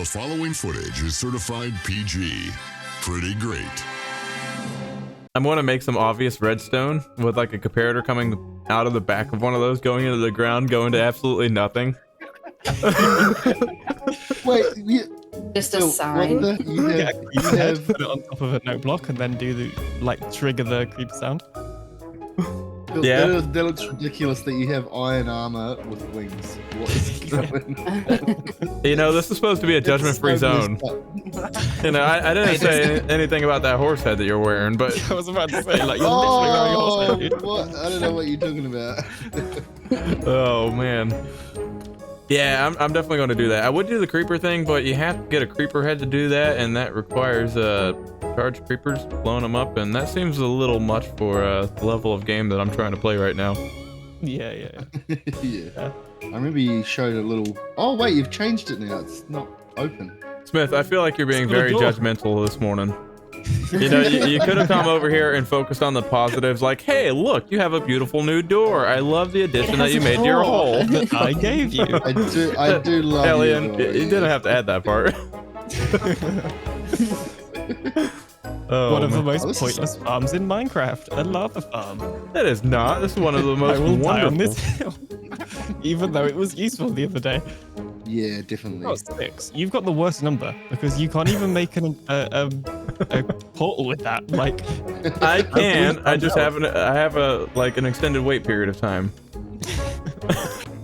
The following footage is certified PG. Pretty great. I'm going to make some obvious redstone with like a comparator coming out of the back of one of those, going into the ground, going to absolutely nothing. Wait, Just a sign. You have put it on top of a note block and then do the trigger the creep sound. Yeah. That looks ridiculous that you have iron armor with wings. What is going on? You know, this is supposed to be a judgment-free zone. You know, I didn't say anything about that horse head that you're wearing, but I was about to say, like, you're literally wearing a horse head, dude. What? I don't know what you're talking about. oh man. Yeah, I'm definitely going to do that. I would do the creeper thing, but you have to get a creeper head to do that, and that requires charged creepers, blowing them up, and that seems a little much for the level of game that I'm trying to play right now. Yeah. Yeah. I remember you showed a little. Oh wait, you've changed it now. It's not open. Smith, I feel like you're being very judgmental this morning. You know, you could have come over here and focused on the positives, like, hey, look, you have a beautiful new door. I love the addition that you made to your hole. That I gave you. I do love Alien, you didn't have to add that part. One of the most pointless farms in Minecraft, a lava farm. That is not. This is one of the most I will die wonderful. on this hill, even though it was useful the other day. Yeah, definitely. Got 6. You've got the worst number because you can't even make a portal with that. Like, I can. I just have an extended wait period of time.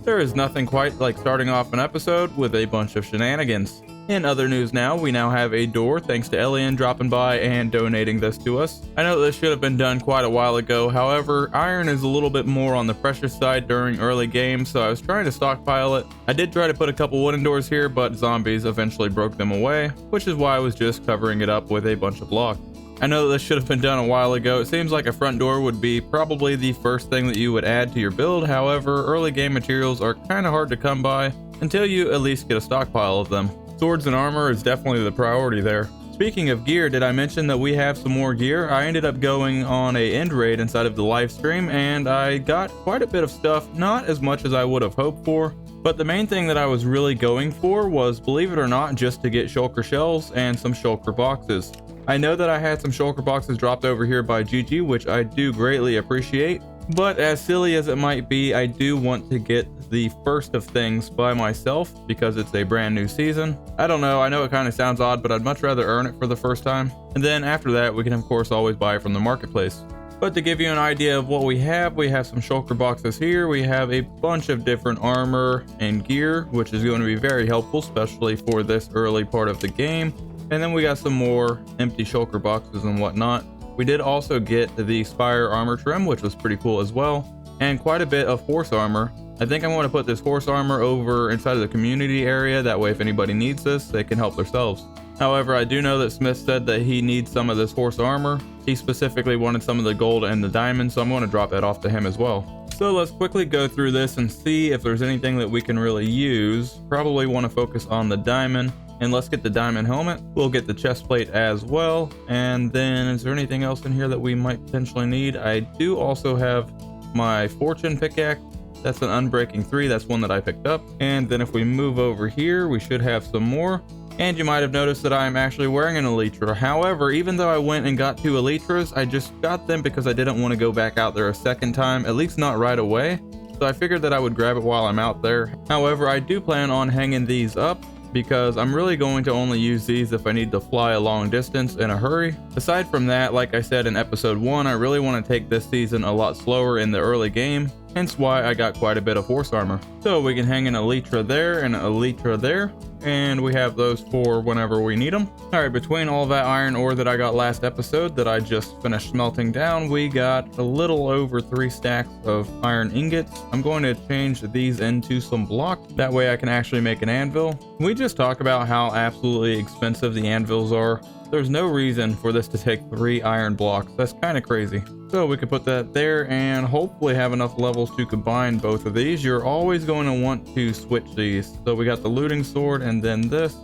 There is nothing quite like starting off an episode with a bunch of shenanigans. In other news now, we now have a door thanks to Elian dropping by and donating this to us. I know this should have been done quite a while ago, however, iron is a little bit more on the precious side during early game, so I was trying to stockpile it. I did try to put a couple wooden doors here, but zombies eventually broke them away, which is why I was just covering it up with a bunch of block. I know that this should have been done a while ago. It seems like a front door would be probably the first thing that you would add to your build, however, early game materials are kind of hard to come by until you at least get a stockpile of them. Swords and armor is definitely the priority there. Speaking of gear, did I mention that we have some more gear? I ended up going on a end raid inside of the live stream and I got quite a bit of stuff, not as much as I would have hoped for, but the main thing that I was really going for was, believe it or not, just to get shulker shells and some shulker boxes. I know that I had some shulker boxes dropped over here by GG, which I do greatly appreciate, but as silly as it might be, I do want to get the first of things by myself because it's a brand new season. I don't know, I know it kind of sounds odd, but I'd much rather earn it for the first time. And then after that, we can of course always buy it from the marketplace. But to give you an idea of what we have some shulker boxes here. We have a bunch of different armor and gear, which is going to be very helpful, especially for this early part of the game. And then we got some more empty shulker boxes and whatnot. We did also get the Spire armor trim, which was pretty cool as well, and quite a bit of horse armor. I think I'm going to put this horse armor over inside of the community area, that way if anybody needs this, they can help themselves. However, I do know that Smith said that he needs some of this horse armor. He specifically wanted some of the gold and the diamond, so I'm going to drop that off to him as well. So let's quickly go through this and see if there's anything that we can really use. Probably want to focus on the diamond. And let's get the diamond helmet. We'll get the chest plate as well. And then is there anything else in here that we might potentially need? I do also have my fortune pickaxe. That's an unbreaking 3. That's one that I picked up. And then if we move over here, we should have some more. And you might have noticed that I'm actually wearing an elytra. However, even though I went and got 2 elytras, I just got them because I didn't want to go back out there a second time, at least not right away. So I figured that I would grab it while I'm out there. However, I do plan on hanging these up, because I'm really going to only use these if I need to fly a long distance in a hurry. Aside from that, like I said in episode 1, I really want to take this season a lot slower in the early game, hence why I got quite a bit of horse armor. So we can hang an elytra there and an elytra there, and we have those for whenever we need them. Alright, between all that iron ore that I got last episode that I just finished smelting down, we got a little over 3 stacks of iron ingots. I'm going to change these into some block, that way I can actually make an anvil. We just talked about how absolutely expensive the anvils are. There's no reason for this to take 3 iron blocks. That's kind of crazy. So we could put that there and hopefully have enough levels to combine both of these. You're always going to want to switch these. So we got the looting sword and then this.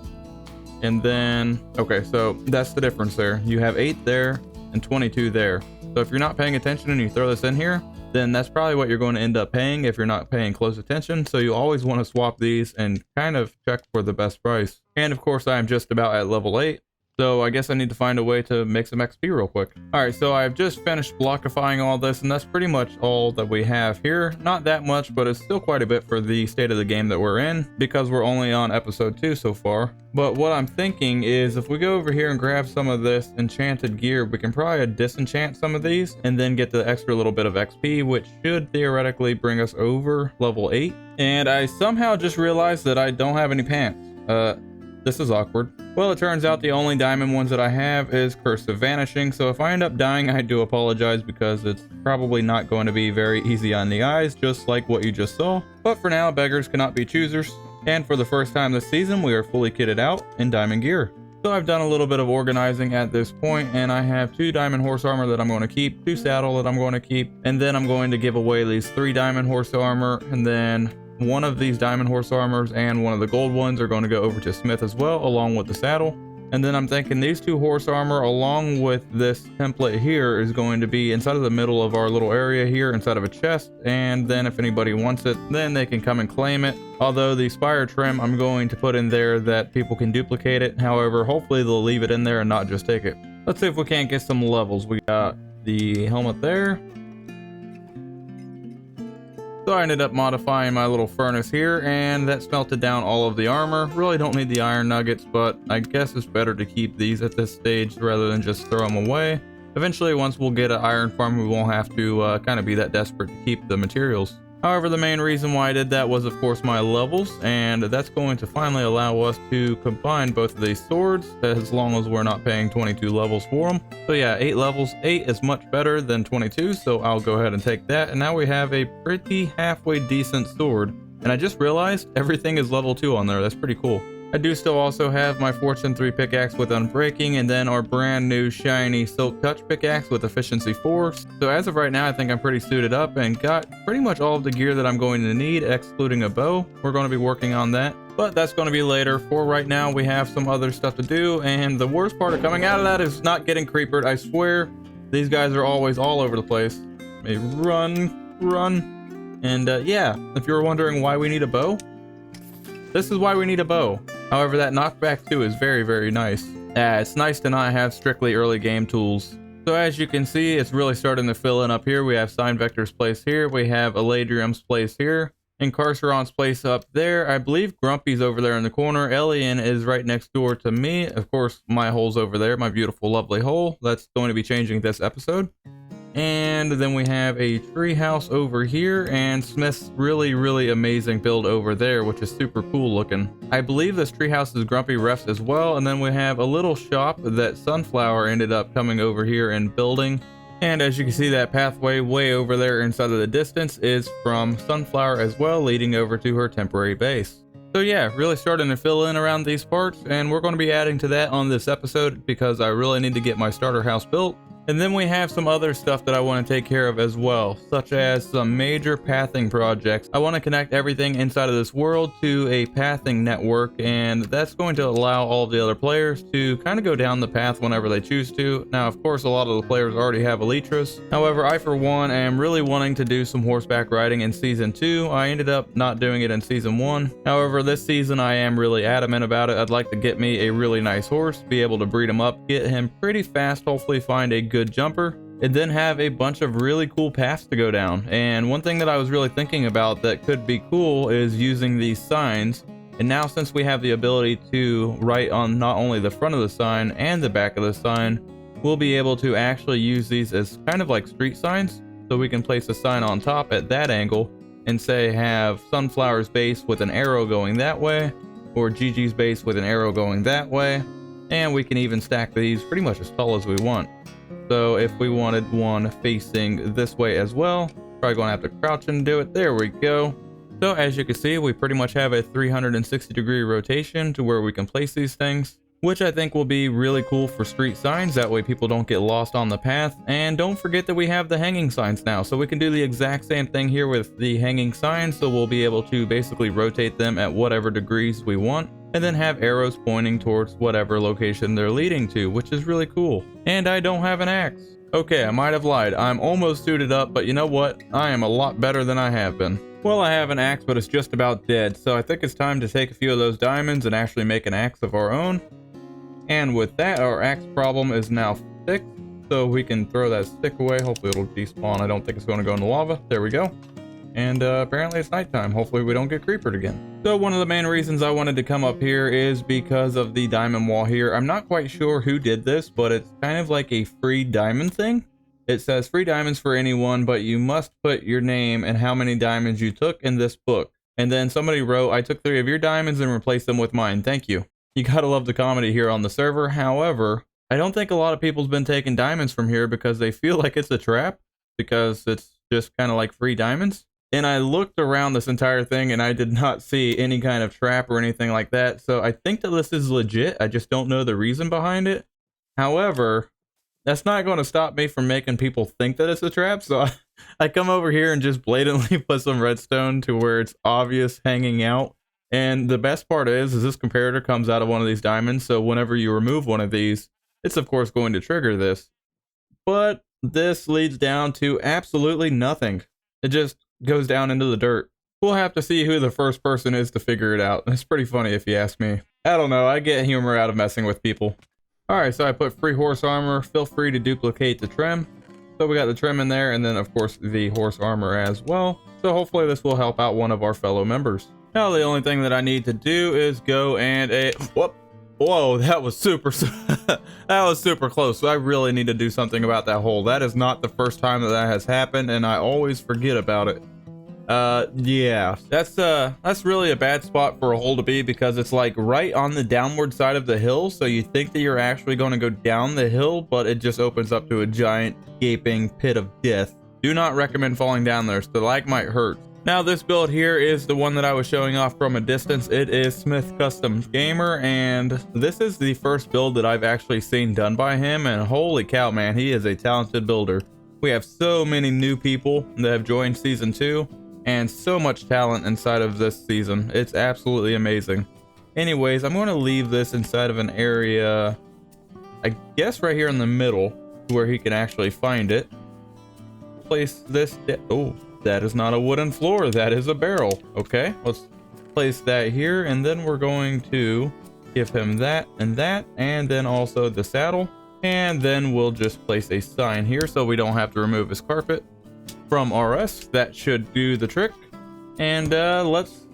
And then, okay, so that's the difference there. You have 8 there and 22 there. So if you're not paying attention and you throw this in here, then that's probably what you're going to end up paying if you're not paying close attention. So you always want to swap these and kind of check for the best price. And of course, I am just about at level 8. So I guess I need to find a way to make some XP real quick. All right, so I've just finished blockifying all this, and that's pretty much all that we have here. Not that much, but it's still quite a bit for the state of the game that we're in, because we're only on episode 2 so far. But what I'm thinking is if we go over here and grab some of this enchanted gear, we can probably disenchant some of these and then get the extra little bit of XP, which should theoretically bring us over level 8. And I somehow just realized that I don't have any pants. This is awkward. Well, it turns out the only diamond ones that I have is Curse of Vanishing, so if I end up dying, I do apologize because it's probably not going to be very easy on the eyes, just like what you just saw. But for now, beggars cannot be choosers, and for the first time this season, we are fully kitted out in diamond gear. So I've done a little bit of organizing at this point, and I have 2 diamond horse armor that I'm going to keep, 2 saddle that I'm going to keep, and then I'm going to give away these 3 diamond horse armor, and then one of these diamond horse armors and one of the gold ones are going to go over to Smith as well, along with the saddle. And then I'm thinking these 2 horse armor along with this template here is going to be inside of the middle of our little area here inside of a chest. And then if anybody wants it, then they can come and claim it. Although the spire trim I'm going to put in there that people can duplicate it. However, hopefully they'll leave it in there and not just take it. Let's see if we can't get some levels. We got the helmet there. So I ended up modifying my little furnace here, and that smelted down all of the armor. Really don't need the iron nuggets, but I guess it's better to keep these at this stage rather than just throw them away. Eventually, once we'll get an iron farm, we won't have to kind of be that desperate to keep the materials. However, the main reason why I did that was, of course, my levels, and that's going to finally allow us to combine both of these swords as long as we're not paying 22 levels for them. So yeah, 8 levels. 8 is much better than 22, so I'll go ahead and take that. And now we have a pretty halfway decent sword. And I just realized everything is level 2 on there. That's pretty cool. I do still also have my Fortune 3 pickaxe with Unbreaking, and then our brand new shiny Silk Touch pickaxe with Efficiency 4. So as of right now, I think I'm pretty suited up and got pretty much all of the gear that I'm going to need, excluding a bow. We're going to be working on that, but that's going to be later. For right now, we have some other stuff to do, and the worst part of coming out of that is not getting creepered. I swear, these guys are always all over the place. They run. And yeah, if you were wondering why we need a bow, this is why we need a bow. However, that knockback too is very, very nice. It's nice to not have strictly early game tools. So as you can see, it's really starting to fill in up here. We have Sign Vector's place here. We have Eladrium's place here. Incarceron's place up there. I believe Grumpy's over there in the corner. Elian is right next door to me. Of course, my hole's over there, my beautiful, lovely hole. That's going to be changing this episode. And then we have a treehouse over here, and Smith's really, really amazing build over there, which is super cool looking. I believe this treehouse is Grumpy Ref's as well. And then we have a little shop that Sunflower ended up coming over here and building. And as you can see, that pathway way over there inside of the distance is from Sunflower as well, leading over to her temporary base. So yeah, really starting to fill in around these parts, and we're going to be adding to that on this episode because I really need to get my starter house built. And then we have some other stuff that I want to take care of as well, such as some major pathing projects. I want to connect everything inside of this world to a pathing network, and that's going to allow all of the other players to kind of go down the path whenever they choose to. Now, of course, a lot of the players already have Elytras. However, I, for one, am really wanting to do some horseback riding in Season 2. I ended up not doing it in Season 1. However, this season, I am really adamant about it. I'd like to get me a really nice horse, be able to breed him up, get him pretty fast, hopefully find a good jumper, and then have a bunch of really cool paths to go down. And one thing that I was really thinking about that could be cool is using these signs. And now, since we have the ability to write on not only the front of the sign and the back of the sign, we'll be able to actually use these as kind of like street signs. So we can place a sign on top at that angle and say have Sunflower's base with an arrow going that way, or Gigi's base with an arrow going that way. And we can even stack these pretty much as tall as we want. So if we wanted one facing this way as well, probably going to have to crouch and do it. There we go. So as you can see, we pretty much have a 360-degree rotation to where we can place these things, which I think will be really cool for street signs. That way people don't get lost on the path. And don't forget that we have the hanging signs now. So we can do the exact same thing here with the hanging signs. So we'll be able to basically rotate them at whatever degrees we want, and then have arrows pointing towards whatever location they're leading to, which is really cool. And I don't have an axe. Okay, I might have lied. I'm almost suited up, but you know what? I am a lot better than I have been. Well, I have an axe, but it's just about dead, so I think it's time to take a few of those diamonds and actually make an axe of our own. And with that, our axe problem is now fixed, so we can throw that stick away. Hopefully it'll despawn. I don't think it's going to go in the lava. There we go. And apparently it's nighttime. Hopefully we don't get creepered again. So one of the main reasons I wanted to come up here is because of the diamond wall here. I'm not quite sure who did this, but it's kind of like a free diamond thing. It says free diamonds for anyone, but you must put your name and how many diamonds you took in this book. And then somebody wrote, I took 3 of your diamonds and replaced them with mine. Thank you. You gotta love the comedy here on the server. However, I don't think a lot of people's been taking diamonds from here because they feel like it's a trap, because it's just kind of like free diamonds. And I looked around this entire thing and I did not see any kind of trap or anything like that. So I think that this is legit. I just don't know the reason behind it. However, that's not going to stop me from making people think that it's a trap. So I come over here and just blatantly put some redstone to where it's obvious hanging out. And the best part is this comparator comes out of one of these diamonds. So whenever you remove one of these, it's of course going to trigger this. But this leads down to absolutely nothing. It just goes down into the dirt. We'll have to see who the first person is to figure it out. It's pretty funny if you ask me. I don't know. I get humor out of messing with people. Alright, so I put free horse armor. Feel free to duplicate the trim. So we got the trim in there, and then of course the horse armor as well. So hopefully this will help out one of our fellow members. Now the only thing that I need to do is go and whoa, that was super that was super close. So I really need to do something about that hole. That is not the first time that has happened, and I always forget about it. Yeah, that's really a bad spot for a hole to be, because it's like right on the downward side of the hill, so you think that you're actually going to go down the hill, but it just opens up to a giant gaping pit of death. Do not recommend falling down there. Stalagmite hurt. Now this build here is the one that I was showing off from a distance. It is Smith Custom Gamer, and this is the first build that I've actually seen done by him, and holy cow, man, he is a talented builder. We have so many new people that have joined season 2, and so much talent inside of this season. It's absolutely amazing. Anyways, I'm going to leave this inside of an area, I guess right here in the middle, where he can actually find it. Place this, oh, that is not a wooden floor, that is a barrel. Okay, let's place that here, and then we're going to give him that, and then also the saddle. And then we'll just place a sign here so we don't have to remove his carpet from RS. That should do the trick. And let's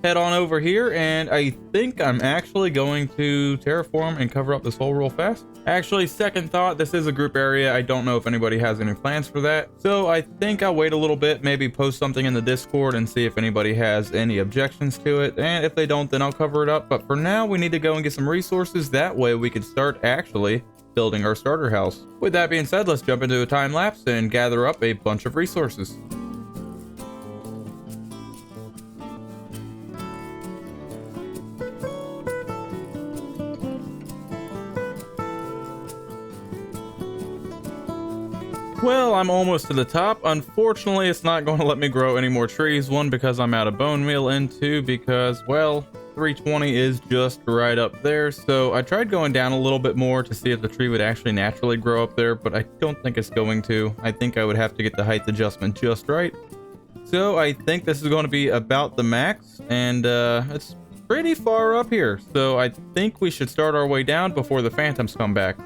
head on over here, and I think I'm actually going to terraform and cover up this hole real fast. Actually, second thought, this is a group area. I don't know if anybody has any plans for that, so I think I'll wait a little bit, maybe post something in the Discord and see if anybody has any objections to it, and if they don't, then I'll cover it up. But for now, we need to go and get some resources. That way we can start actually building our starter house. With that being said, let's jump into a time lapse and gather up a bunch of resources. Well, I'm almost to the top. Unfortunately, it's not going to let me grow any more trees. 1, because I'm out of bone meal, and 2, because, well, 320 is just right up there. So I tried going down a little bit more to see if the tree would actually naturally grow up there, but I don't think it's going to. I think I would have to get the height adjustment just right. So I think this is going to be about the max, and it's pretty far up here. So I think we should start our way down before the phantoms come back.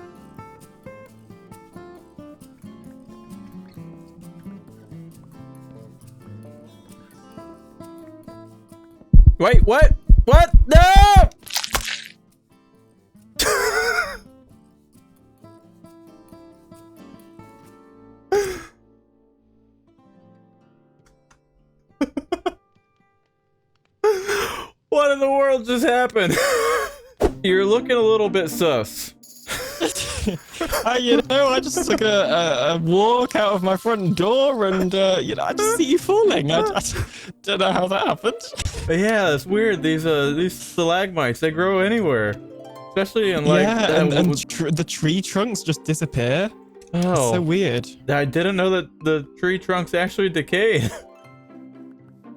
Wait, what? What? No! What in the world just happened? You're looking a little bit sus. You know, I just took a walk out of my front door, and you know, I just see you falling. I don't know how that happened. Yeah, it's weird. These stalagmites, they grow anywhere, especially in like the tree trunks just disappear. Oh, it's so weird. I didn't know that the tree trunks actually decayed.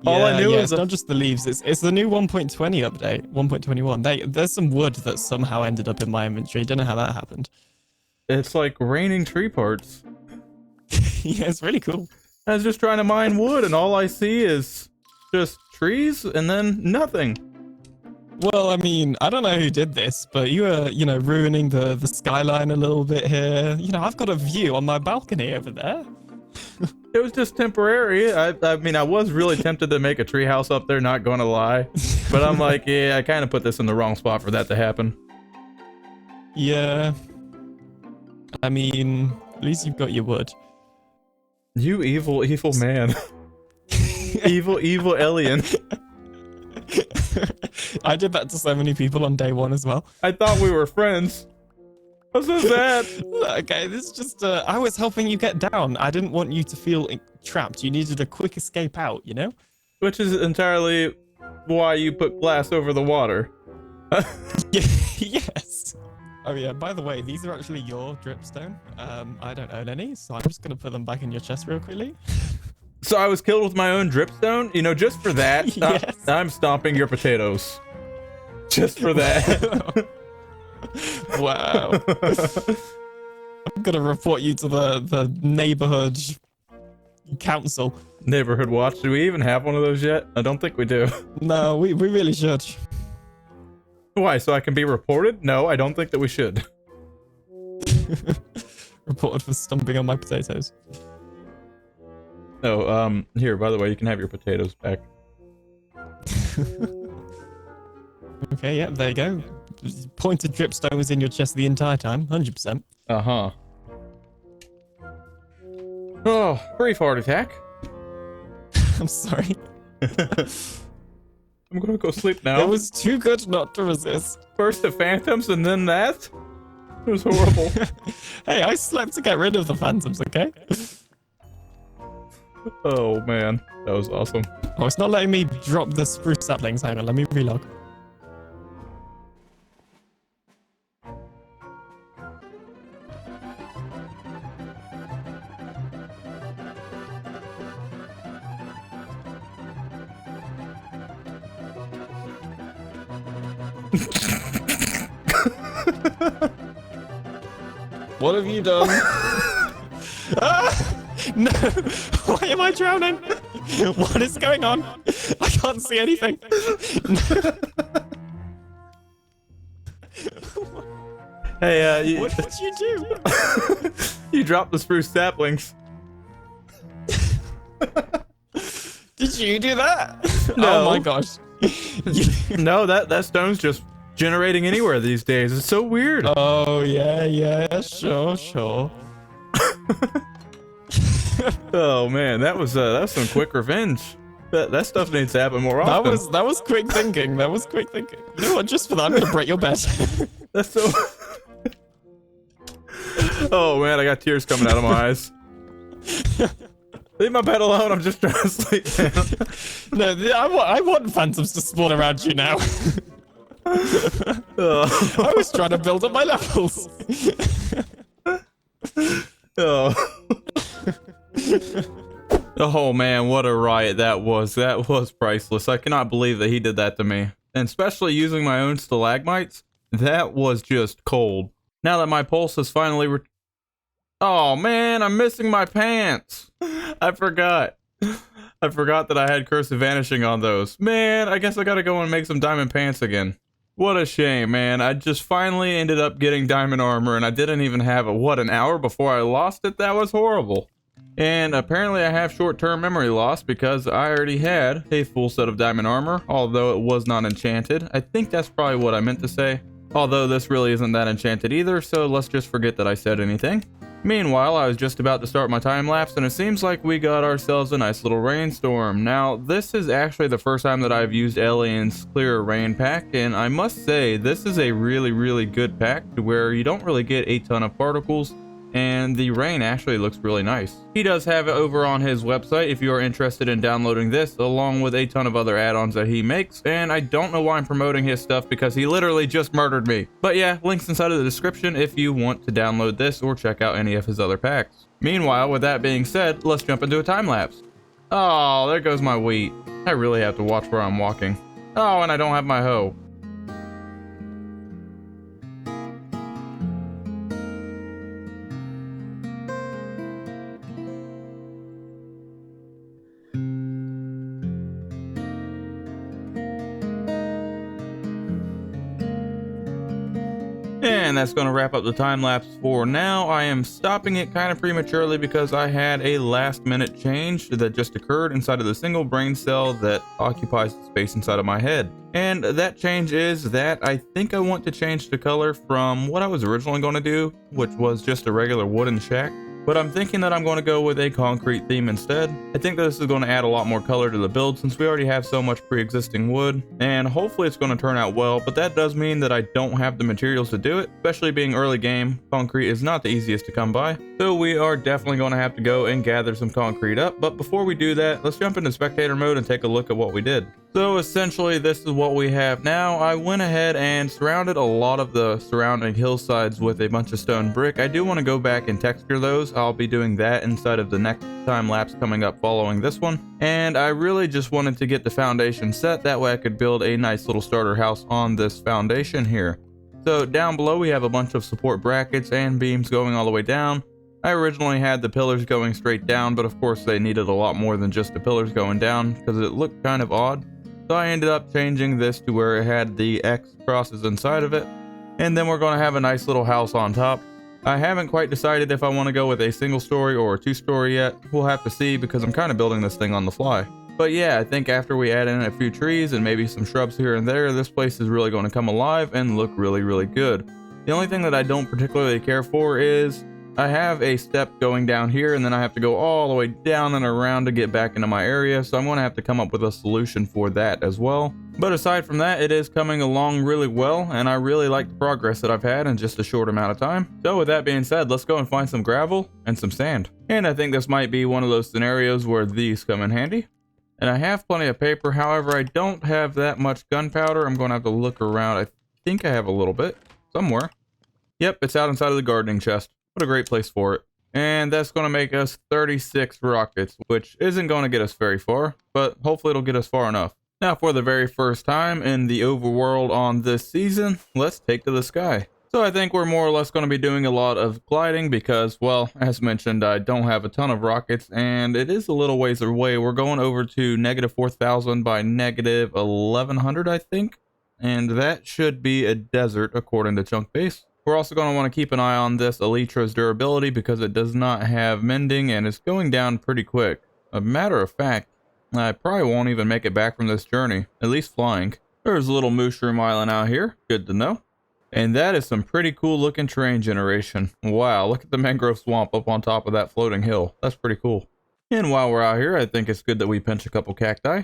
All I knew is it's not just the leaves. It's the new 1.20 update, 1.21. There's some wood that somehow ended up in my inventory. Don't know how that happened. It's like raining tree parts. Yeah, it's really cool. I was just trying to mine wood, and all I see is just trees and then nothing. Well, I mean, I don't know who did this, but you were, ruining the skyline a little bit here. I've got a view on my balcony over there. It was just temporary. I mean, I was really tempted to make a treehouse up there, not gonna lie. But I'm like, yeah, I kind of put this in the wrong spot for that to happen. Yeah. I mean, at least you've got your wood. You evil, evil man. Evil, evil alien. I did that to so many people on day one as well. I thought we were friends. What's that? Okay, this is just, I was helping you get down. I didn't want you to feel trapped. You needed a quick escape out, Which is entirely why you put glass over the water. Yes. Oh yeah, by the way, these are actually your dripstone. I don't own any, so I'm just gonna put them back in your chest real quickly. So I was killed with my own dripstone? Just for that, Yes. I'm stomping your potatoes. Just for that. Wow. I'm gonna report you to the neighborhood council. Neighborhood watch. Do we even have one of those yet? I don't think we do. No, we really should. Why? So I can be reported? No, I don't think that we should. Reported for stomping on my potatoes. Oh, here, by the way, you can have your potatoes back. Okay, yeah, there you go. Pointed dripstone was in your chest the entire time, 100%. Uh-huh. Oh, brief heart attack. I'm sorry. I'm gonna go sleep now. It was too good not to resist. First the phantoms and then that? It was horrible. Hey, I slept to get rid of the phantoms, okay? Oh, man. That was awesome. Oh, it's not letting me drop the spruce saplings. Hang on, let me relog. What have you done? Ah! No! Why am I drowning? What is going on? I can't see anything. Hey, What did you do? you dropped the spruce saplings. Did you do that? No. Oh my gosh. No, that stone's just generating anywhere these days. It's so weird. Oh, yeah, sure. Oh man, that was some quick revenge. That stuff needs to happen more often. That was quick thinking. You know what? Just for that, I'm gonna break your bed. That's so. Oh man, I got tears coming out of my eyes. Leave my bed alone. I'm just trying to sleep. No, I want phantoms to spawn around you now. I was trying to build up my levels. Oh. Oh man, what a riot that was. That was priceless. I cannot believe that he did that to me. And especially using my own stalagmites, that was just cold. Now that my pulse has finally oh man, I'm missing my pants. I forgot that I had Curse of Vanishing on those. Man, I guess I gotta go and make some diamond pants again. What a shame, man. I just finally ended up getting diamond armor and I didn't even have it, an hour before I lost it? That was horrible. And apparently I have short-term memory loss because I already had a full set of diamond armor, although it was not enchanted. I think that's probably what I meant to say. Although this really isn't that enchanted either, so let's just forget that I said anything. Meanwhile, I was just about to start my time lapse and it seems like we got ourselves a nice little rainstorm. Now, this is actually the first time that I've used Alien's Clear Rain pack, and I must say, this is a really, really good pack to where you don't really get a ton of particles, and the rain actually looks really nice. He does have it over on his website if you are interested in downloading this, along with a ton of other add-ons that he makes, and I don't know why I'm promoting his stuff because he literally just murdered me. But yeah, links inside of the description if you want to download this or check out any of his other packs. Meanwhile, with that being said, let's jump into a time lapse. Oh, there goes my wheat. I really have to watch where I'm walking. Oh, and I don't have my hoe. And that's going to wrap up the time lapse for now. I am stopping it kind of prematurely because I had a last minute change that just occurred inside of the single brain cell that occupies the space inside of my head. And that change is that I think I want to change the color from what I was originally going to do, which was just a regular wooden shack. But I'm thinking that I'm going to go with a concrete theme instead. I think that this is going to add a lot more color to the build since we already have so much pre-existing wood, and hopefully it's going to turn out well, but that does mean that I don't have the materials to do it, especially being early game. Concrete is not the easiest to come by, so we are definitely going to have to go and gather some concrete up. But before we do that, let's jump into spectator mode and take a look at what we did. So essentially this is what we have now. I went ahead and surrounded a lot of the surrounding hillsides with a bunch of stone brick. I do want to go back and texture those. I'll be doing that inside of the next time lapse coming up following this one. And I really just wanted to get the foundation set, that way I could build a nice little starter house on this foundation here. So down below we have a bunch of support brackets and beams going all the way down. I originally had the pillars going straight down, but of course they needed a lot more than just the pillars going down because it looked kind of odd. So I ended up changing this to where it had the X crosses inside of it. And then we're going to have a nice little house on top. I haven't quite decided if I want to go with a single story or a 2-story yet. We'll have to see because I'm kind of building this thing on the fly. But yeah, I think after we add in a few trees and maybe some shrubs here and there, this place is really going to come alive and look really, really good. The only thing that I don't particularly care for is I have a step going down here and then I have to go all the way down and around to get back into my area, so I'm going to have to come up with a solution for that as well. But aside from that, it is coming along really well, and I really like the progress that I've had in just a short amount of time. So with that being said, let's go and find some gravel and some sand. And I think this might be one of those scenarios where these come in handy. And I have plenty of paper, however I don't have that much gunpowder. I'm going to have to look around. I think I have a little bit somewhere. Yep, it's out inside of the gardening chest. What a great place for it. And that's going to make us 36 rockets, which isn't going to get us very far, but hopefully it'll get us far enough. Now for the very first time in the overworld on this season, let's take to the sky. So I think we're more or less going to be doing a lot of gliding because, well, as mentioned, I don't have a ton of rockets and it is a little ways away. We're going over to -4,000 by -1,100, I think. And that should be a desert according to Chunk Base. We're also going to want to keep an eye on this Elytra's durability because it does not have mending and it's going down pretty quick. A matter of fact, I probably won't even make it back from this journey, at least flying. There's a little mushroom island out here, good to know. And that is some pretty cool looking terrain generation. Wow, look at the mangrove swamp up on top of that floating hill. That's pretty cool. And while we're out here, I think it's good that we pinch a couple cacti.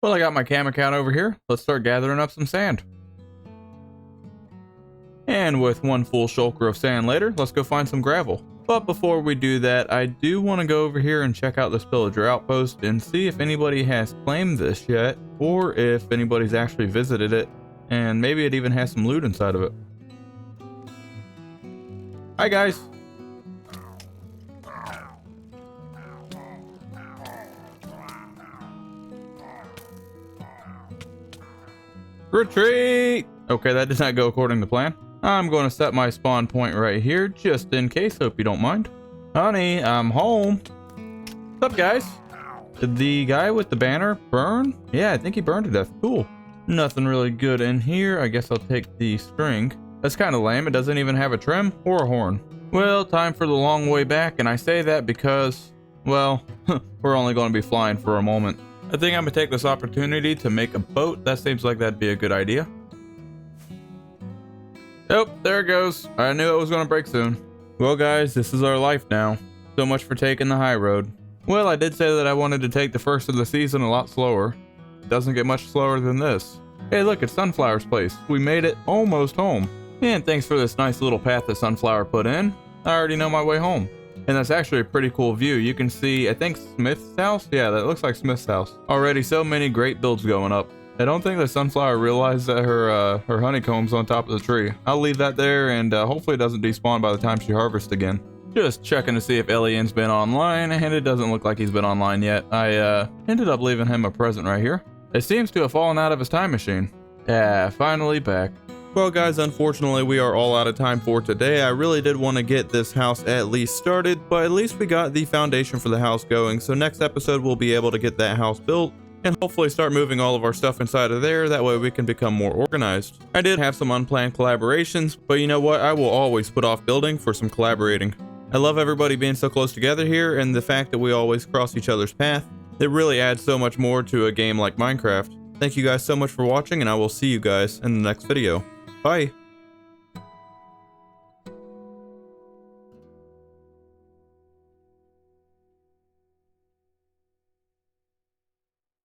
Well, I got my cam account over here. Let's start gathering up some sand. And with one full shulker of sand later, let's go find some gravel. But before we do that, I do want to go over here and check out this pillager outpost and see if anybody has claimed this yet, or if anybody's actually visited it, and maybe it even has some loot inside of it. Hi guys! Retreat! Okay, that did not go according to plan. I'm going to set my spawn point right here, just in case, hope you don't mind. Honey, I'm home. What's up, guys? Did the guy with the banner burn? Yeah, I think he burned to death. Cool. Nothing really good in here. I guess I'll take the string. That's kind of lame. It doesn't even have a trim or a horn. Well, time for the long way back, and I say that because, well, we're only going to be flying for a moment. I think I'm going to take this opportunity to make a boat. That seems like that'd be a good idea. Oh, there it goes. I knew it was going to break soon. Well, guys, this is our life now. So much for taking the high road. Well, I did say that I wanted to take the first of the season a lot slower. It doesn't get much slower than this. Hey, look, it's Sunflower's place. We made it almost home. And thanks for this nice little path that Sunflower put in. I already know my way home. And that's actually a pretty cool view. You can see, I think, Smith's house? Yeah, that looks like Smith's house. Already so many great builds going up. I don't think the Sunflower realized that her honeycomb's on top of the tree. I'll leave that there and hopefully it doesn't despawn by the time she harvests again. Just checking to see if Elian's been online, and it doesn't look like he's been online yet. I ended up leaving him a present right here. It seems to have fallen out of his time machine. Yeah, finally back. Well guys, unfortunately we are all out of time for today. I really did want to get this house at least started, but at least we got the foundation for the house going. So next episode we'll be able to get that house built and hopefully start moving all of our stuff inside of there. That way we can become more organized. I did have some unplanned collaborations, but you know what? I will always put off building for some collaborating. I love everybody being so close together here, and the fact that we always cross each other's path. It really adds so much more to a game like Minecraft. Thank you guys so much for watching, and I will see you guys in the next video. Bye!